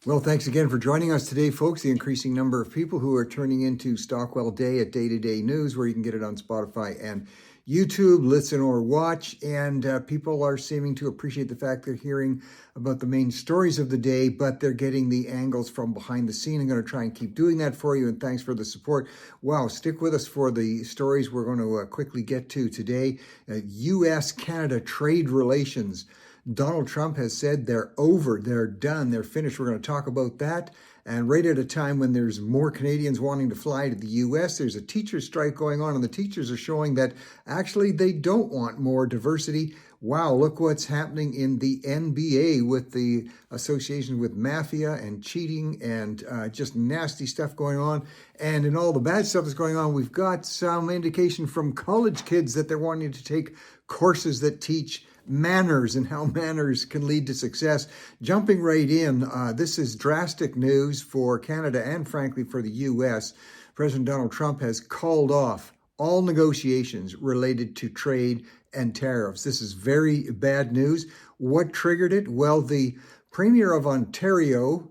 Well, thanks again for joining us today, folks. The increasing number of people who are turning into Stockwell Day at Day-to-Day News, where you can get it on Spotify and YouTube, listen or watch. And people are seeming to appreciate the fact they're hearing about the main stories of the day, but they're getting the angles from behind the scene. I'm going to try and keep doing that for you, and thanks for the support. Wow, stick with us for the stories we're going to quickly get to today. U.S.-Canada trade relations. Donald Trump has said they're over, they're done, they're finished. We're going to talk about that. And right at a time when there's more Canadians wanting to fly to the U.S., there's a teacher strike going on, and the teachers are showing that actually they don't want more diversity. Wow, look what's happening in the NBA with the association with MAFIA and cheating and just nasty stuff going on. And in all the bad stuff that's going on, we've got some indication from college kids that they're wanting to take courses that teach manners and how manners can lead to success. Jumping right in, this is drastic news for Canada and frankly for the U.S. President Donald Trump has called off all negotiations related to trade and tariffs. This is very bad news. What triggered it? Well, the Premier of Ontario,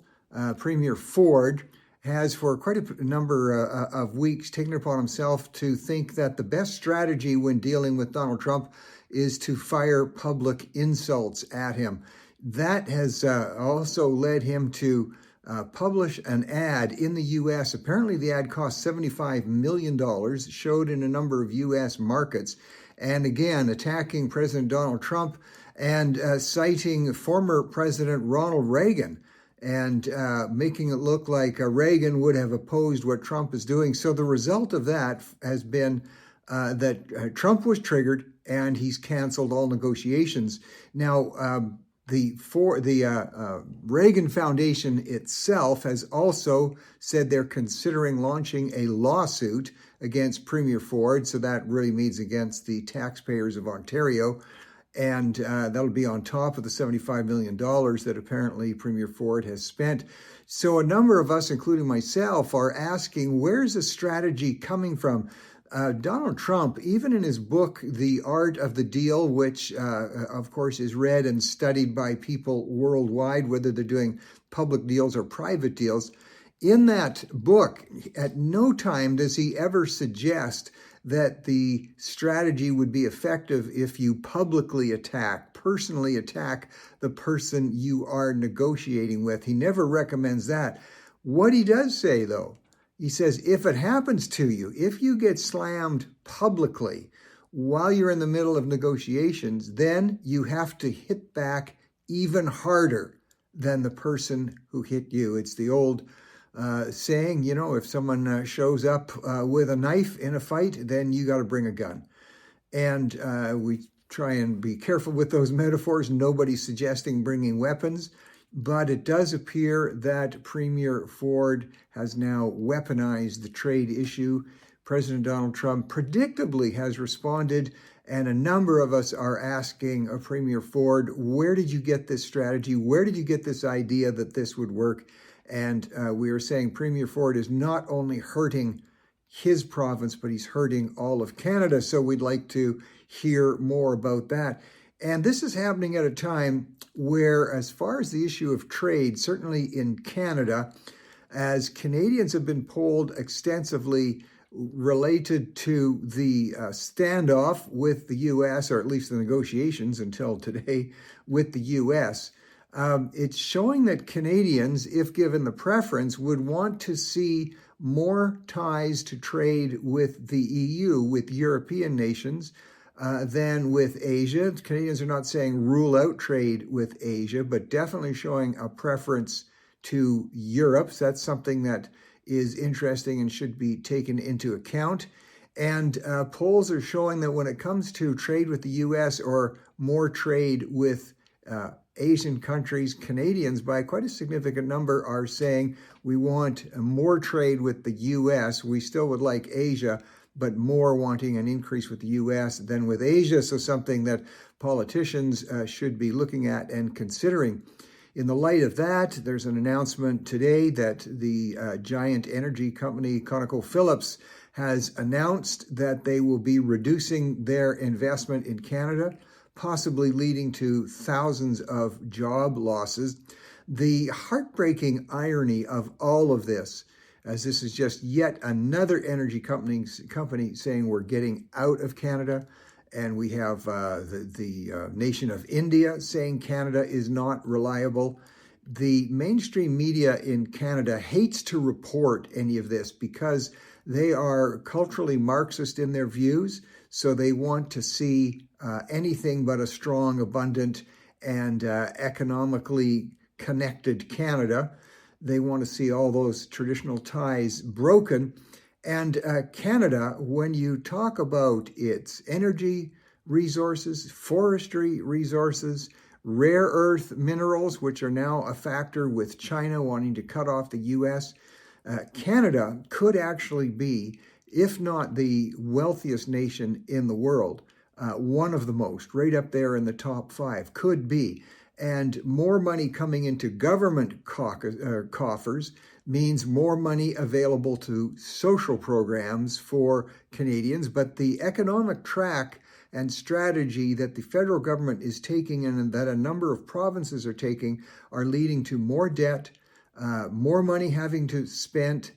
Premier Ford, has for quite a number of weeks taken it upon himself to think that the best strategy when dealing with Donald Trump is to fire public insults at him. That has also led him to publish an ad in the U.S. Apparently the ad cost $75 million, showed in a number of U.S. markets, and again, attacking President Donald Trump and citing former President Ronald Reagan and making it look like Reagan would have opposed what Trump is doing. So the result of that has been that Trump was triggered and he's canceled all negotiations. Now, the Reagan Foundation itself has also said they're considering launching a lawsuit against Premier Ford. So that really means against the taxpayers of Ontario. And that'll be on top of the $75 million that apparently Premier Ford has spent. So a number of us, including myself, are asking, where's the strategy coming from? Donald Trump, even in his book, The Art of the Deal, which of course is read and studied by people worldwide, whether they're doing public deals or private deals, in that book, at no time does he ever suggest that the strategy would be effective if you publicly attack, personally attack the person you are negotiating with. He never recommends that. What he does say, though, he says, if it happens to you, if you get slammed publicly while you're in the middle of negotiations, then you have to hit back even harder than the person who hit you. It's the old saying, you know, if someone shows up with a knife in a fight, then you got to bring a gun. And we try and be careful with those metaphors. Nobody's suggesting bringing weapons. But it does appear that Premier Ford has now weaponized the trade issue. President Donald Trump predictably has responded, and a number of us are asking Premier Ford, where did you get this strategy? Where did you get this idea that this would work? And we are saying Premier Ford is not only hurting his province, but he's hurting all of Canada. So we'd like to hear more about that. And this is happening at a time where, as far as the issue of trade, certainly in Canada, as Canadians have been polled extensively related to the standoff with the U.S., or at least the negotiations until today with the U.S., it's showing that Canadians, if given the preference, would want to see more ties to trade with the EU, with European nations, than with Asia. Canadians are not saying rule out trade with Asia, but definitely showing a preference to Europe. So that's something that is interesting and should be taken into account. And polls are showing that when it comes to trade with the U.S. or more trade with Asian countries, Canadians, by quite a significant number, are saying we want more trade with the U.S. We still would like Asia, but more wanting an increase with the U.S. than with Asia. So something that politicians should be looking at and considering. In the light of that, there's an announcement today that the giant energy company ConocoPhillips has announced that they will be reducing their investment in Canada, possibly leading to thousands of job losses. The heartbreaking irony of all of this, as this is just yet another energy company saying we're getting out of Canada, and we have the nation of India saying Canada is not reliable. The mainstream media in Canada hates to report any of this because they are culturally Marxist in their views, so they want to see anything but a strong, abundant, and economically connected Canada. They want to see all those traditional ties broken. And Canada, when you talk about its energy resources, forestry resources, rare earth minerals, which are now a factor with China wanting to cut off the US, Canada could actually be, if not the wealthiest nation in the world, one of the most, right up there in the top 5, could be. And more money coming into government coffers means more money available to social programs for Canadians. But the economic track and strategy that the federal government is taking and that a number of provinces are taking are leading to more debt, more money having to spent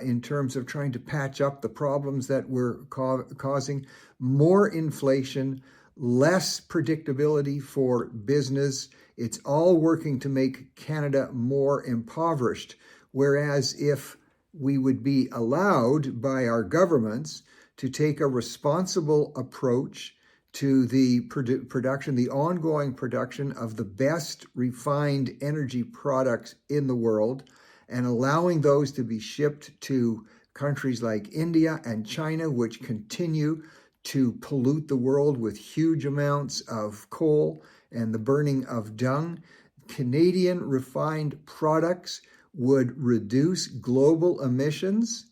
in terms of trying to patch up the problems that we're causing, more inflation, less predictability for business. It's all working to make Canada more impoverished. Whereas if we would be allowed by our governments to take a responsible approach to the production, the ongoing production of the best refined energy products in the world, and allowing those to be shipped to countries like India and China, which continue to pollute the world with huge amounts of coal and the burning of dung, Canadian refined products would reduce global emissions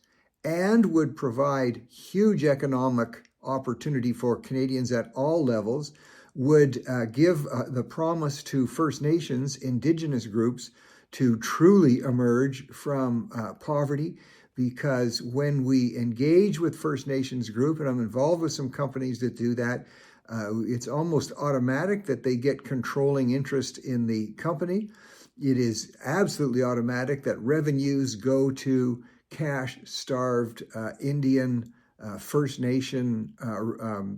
and would provide huge economic opportunity for Canadians at all levels, would give the promise to First Nations, Indigenous groups, to truly emerge from poverty. Because when we engage with First Nations group, and I'm involved with some companies that do that, it's almost automatic that they get controlling interest in the company. It is absolutely automatic that revenues go to cash-starved Indian First Nation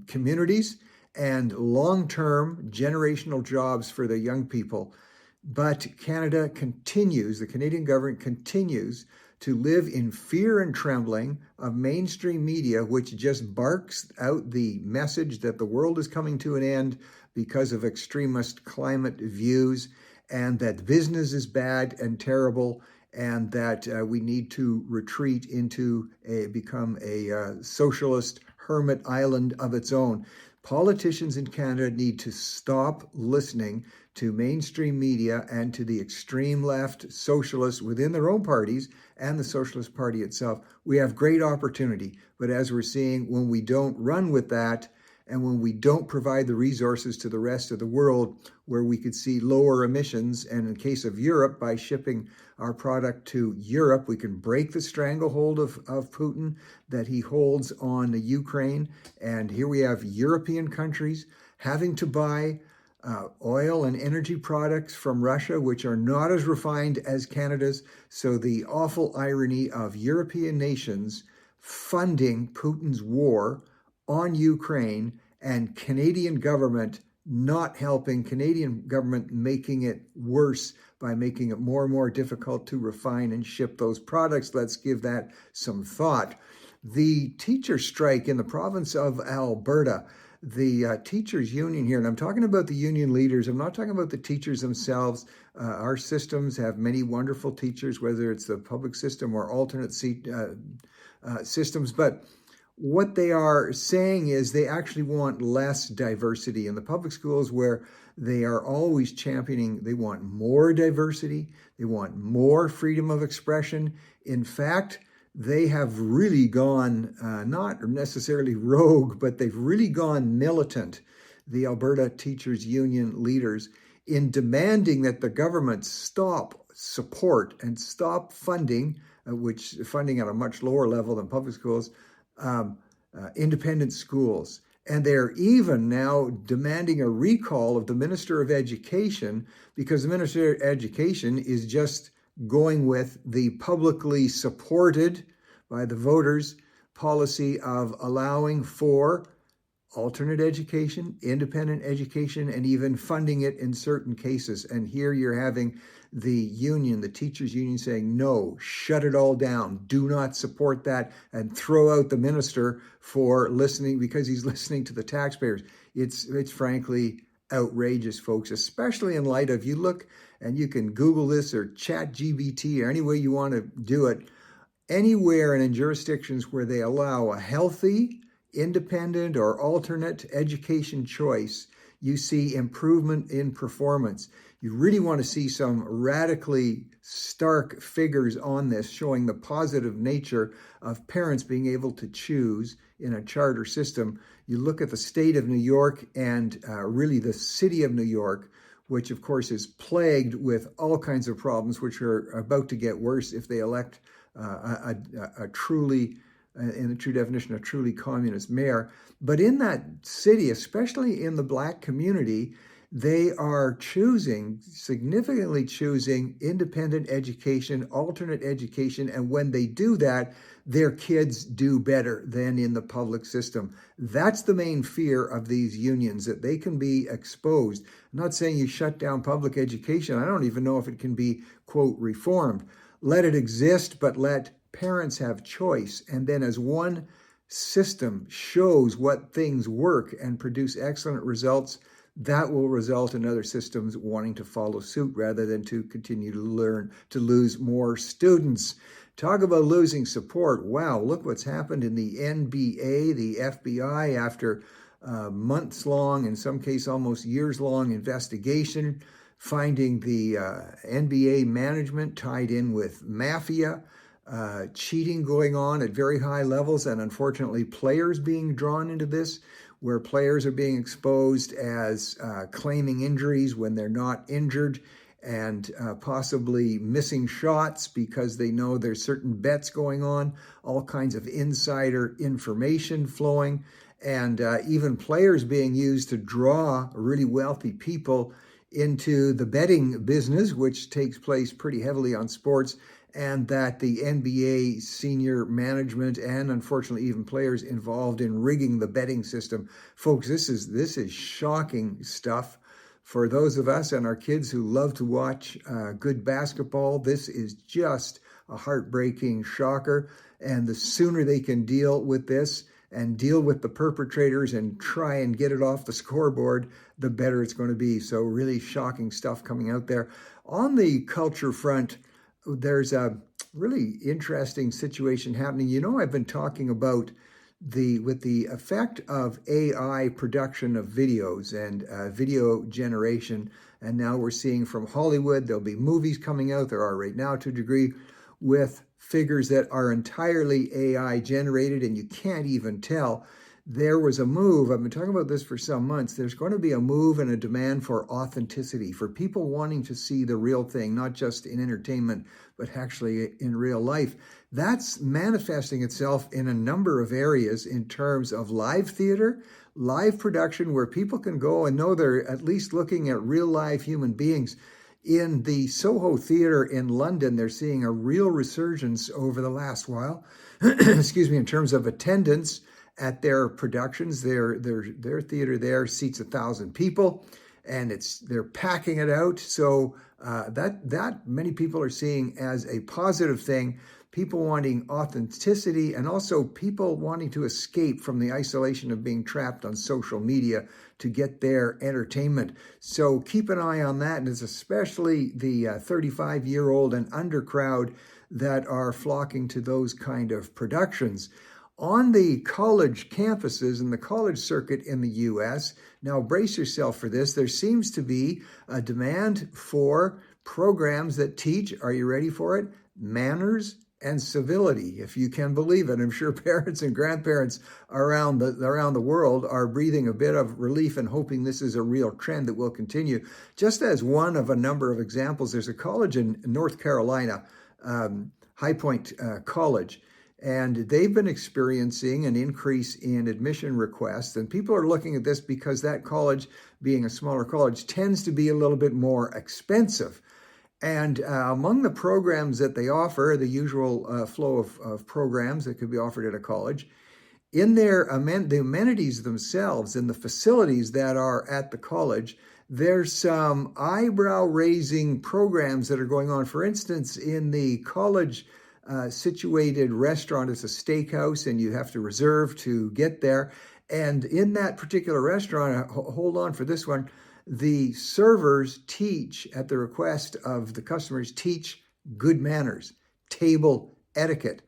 communities and long-term generational jobs for the young people. But Canada continues, the Canadian government continues to live in fear and trembling of mainstream media, which just barks out the message that the world is coming to an end because of extremist climate views, and that business is bad and terrible, and that we need to retreat into become a socialist hermit island of its own. Politicians in Canada need to stop listening to mainstream media and to the extreme left socialists within their own parties and the Socialist Party itself. We have great opportunity, but as we're seeing, when we don't run with that, and when we don't provide the resources to the rest of the world where we could see lower emissions, and in case of Europe, by shipping our product to Europe, we can break the stranglehold of Putin that he holds on the Ukraine. And here we have European countries having to buy oil and energy products from Russia, which are not as refined as Canada's. So the awful irony of European nations funding Putin's war on Ukraine and Canadian government not helping, Canadian government making it worse by making it more and more difficult to refine and ship those products. Let's give that some thought. The teacher strike in the province of Alberta, the teachers union here, and I'm talking about the union leaders, I'm not talking about the teachers themselves. Our systems have many wonderful teachers, whether it's the public system or alternate systems, but what they are saying is they actually want less diversity in the public schools, where they are always championing, they want more diversity, they want more freedom of expression. In fact, they have really gone, not necessarily rogue, but they've really gone militant, the Alberta Teachers Union leaders, in demanding that the government stop support and stop funding, which funding at a much lower level than public schools, independent schools. And they're even now demanding a recall of the Minister of Education, because the Minister of Education is just going with the publicly supported by the voters policy of allowing for alternate education, independent education, and even funding it in certain cases. And here you're having the union, the teachers union, saying, no, shut it all down. Do not support that, and throw out the minister for listening, because he's listening to the taxpayers. It's frankly outrageous, folks, especially in light of, you look and you can Google this or chat GBT or any way you want to do it, anywhere and in jurisdictions where they allow a healthy, independent or alternate education choice, you see improvement in performance. You really want to see some radically stark figures on this, showing the positive nature of parents being able to choose in a charter system. You look at the state of New York and really the city of New York, which of course is plagued with all kinds of problems, which are about to get worse if they elect a truly, in the true definition, a truly communist mayor. But in that city, especially in the Black community, they are significantly choosing independent education, alternate education, and when they do that, their kids do better than in the public system. That's the main fear of these unions, that they can be exposed. I'm not saying you shut down public education. I don't even know if it can be, quote, reformed. Let it exist, but let parents have choice. And then as one system shows what things work and produce excellent results, that will result in other systems wanting to follow suit rather than to continue to lose more students. Talk about losing support. Wow, look what's happened in the NBA, the FBI, after months-long, in some cases almost years-long investigation, finding the NBA management tied in with MAFIA, cheating going on at very high levels, and unfortunately players being drawn into this, where players are being exposed as claiming injuries when they're not injured, and possibly missing shots because they know there's certain bets going on, all kinds of insider information flowing, and even players being used to draw really wealthy people into the betting business, which takes place pretty heavily on sports, and that the NBA senior management and unfortunately even players involved in rigging the betting system. Folks, this is shocking stuff. For those of us and our kids who love to watch good basketball, this is just a heartbreaking shocker. And the sooner they can deal with this and deal with the perpetrators and try and get it off the scoreboard, the better it's going to be. So really shocking stuff coming out there. On the culture front, there's a really interesting situation happening. You know, I've been talking about with the effect of AI production of videos and video generation, and now we're seeing from Hollywood, there'll be movies coming out, there are right now to a degree, with figures that are entirely AI generated, and you can't even tell. There was a move, I've been talking about this for some months, there's going to be a move and a demand for authenticity, for people wanting to see the real thing, not just in entertainment, but actually in real life. That's manifesting itself in a number of areas in terms of live theater, live production, where people can go and know they're at least looking at real live human beings. In the Soho Theatre in London, they're seeing a real resurgence over the last while, excuse me, in terms of attendance at their productions. Their theater there seats 1,000 people, and they're packing it out. So that many people are seeing as a positive thing. People wanting authenticity, and also people wanting to escape from the isolation of being trapped on social media to get their entertainment. So keep an eye on that, and it's especially the 35-year-old and under crowd that are flocking to those kind of productions. On the college campuses and the college circuit in the U.S., now brace yourself for this, there seems to be a demand for programs that teach, are you ready for it, manners and civility, if you can believe it. I'm sure parents and grandparents around the world are breathing a bit of relief and hoping this is a real trend that will continue. Just as one of a number of examples, there's a college in North Carolina, High Point College, And they've been experiencing an increase in admission requests. And people are looking at this because that college, being a smaller college, tends to be a little bit more expensive. And among the programs that they offer, the usual flow of programs that could be offered at a college, in the amenities themselves, in the facilities that are at the college, there's some eyebrow-raising programs that are going on. For instance, in the college situated restaurant, it's a steakhouse, and you have to reserve to get there. And in that particular restaurant, hold on for this one, the servers teach, at the request of the customers, teach good manners, table etiquette,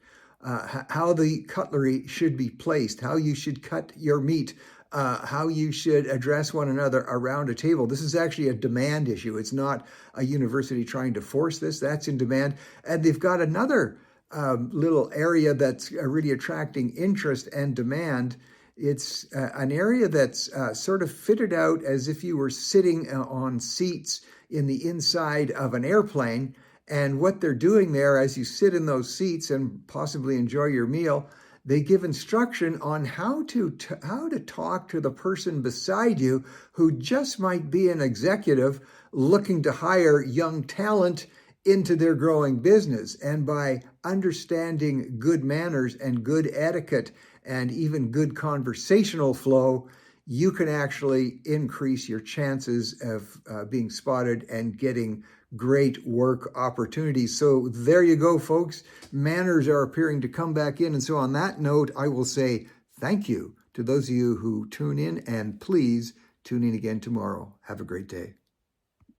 how the cutlery should be placed, how you should cut your meat, how you should address one another around a table. This is actually a demand issue. It's not a university trying to force this. That's in demand. And they've got another little area that's really attracting interest and demand. It's an area that's sort of fitted out as if you were sitting on seats in the inside of an airplane. And what they're doing there, as you sit in those seats and possibly enjoy your meal, they give instruction on how to talk to the person beside you who just might be an executive looking to hire young talent into their growing business. And by understanding good manners and good etiquette and even good conversational flow, you can actually increase your chances of being spotted and getting great work opportunities. So there you go, folks. Manners are appearing to come back in. And so on that note, I will say thank you to those of you who tune in, and please tune in again tomorrow. Have a great day.